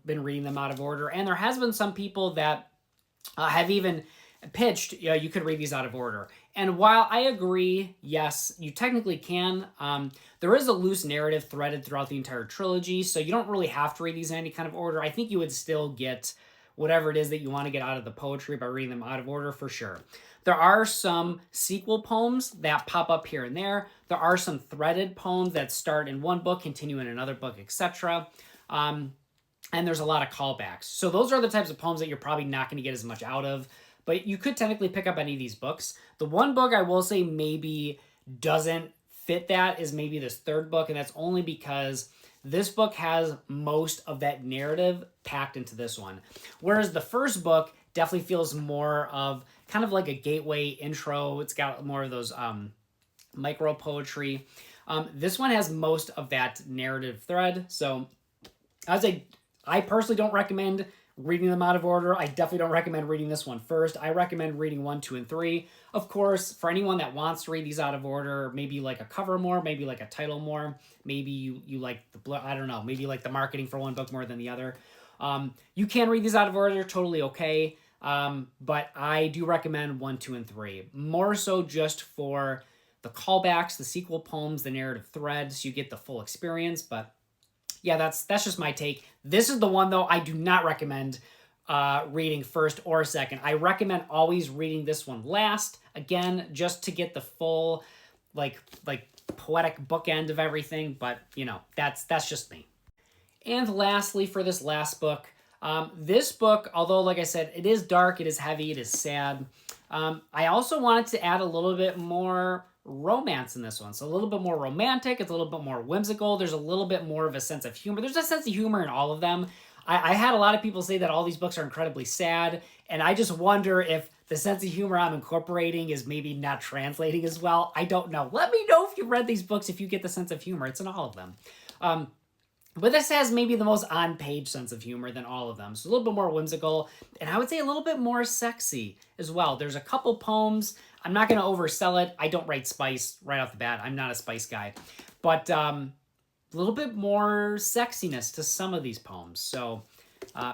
been reading them out of order. And there has been some people that have even pitched, you could read these out of order. And while I agree, yes, you technically can, there is a loose narrative threaded throughout the entire trilogy, so you don't really have to read these in any kind of order. I think you would still get whatever it is that you want to get out of the poetry by reading them out of order for sure. There are some sequel poems that pop up here and there. There are some threaded poems that start in one book, continue in another book, etc. And there's a lot of callbacks. So those are the types of poems that you're probably not going to get as much out of. But you could technically pick up any of these books. The one book I will say maybe doesn't fit that is maybe this third book, and that's only because this book has most of that narrative packed into this one. Whereas the first book definitely feels more of kind of like a gateway intro. It's got more of those micro poetry. This one has most of that narrative thread. So I personally don't recommend reading them out of order. I definitely don't recommend reading this one first. I recommend reading 1, 2, and 3. Of course, for anyone that wants to read these out of order, maybe you like a cover more, maybe like a title more, maybe you like I don't know, maybe you like the marketing for one book more than the other. You can read these out of order, totally okay. But I do recommend 1, 2, and 3. More so just for the callbacks, the sequel poems, the narrative threads, so you get the full experience, but yeah, that's just my take. This is the one, though, I do not recommend reading first or second. I recommend always reading this one last, again, just to get the full, like poetic bookend of everything, but, that's just me. And lastly, for this last book, this book, although, like I said, it is dark, it is heavy, it is sad, I also wanted to add a little bit more romance in this one. So a little bit more romantic, it's a little bit more whimsical, there's a little bit more of a sense of humor. There's a sense of humor in all of them. I had a lot of people say that all these books are incredibly sad, and I just wonder if the sense of humor I'm incorporating is maybe not translating as well. I don't know. Let me know if you read these books, if you get the sense of humor. It's in all of them. But this has maybe the most on-page sense of humor than all of them. So a little bit more whimsical, and I would say a little bit more sexy as well. There's a couple poems. I'm not going to oversell it. I don't write spice right off the bat. I'm not a spice guy. But a little bit more sexiness to some of these poems. So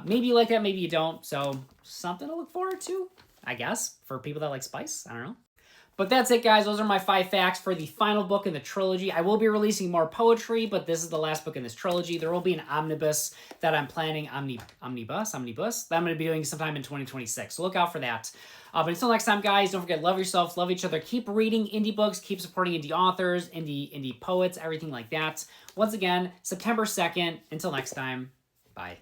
maybe you like that, maybe you don't. So something to look forward to, I guess, for people that like spice. I don't know. But that's it, guys. Those are my 5 facts for the final book in the trilogy. I will be releasing more poetry, but this is the last book in this trilogy. There will be an omnibus that I'm planning, omnibus, that I'm going to be doing sometime in 2026. So look out for that. But until next time, guys, don't forget, love yourself, love each other. Keep reading indie books, keep supporting indie authors, indie poets, everything like that. Once again, September 2nd. Until next time, bye.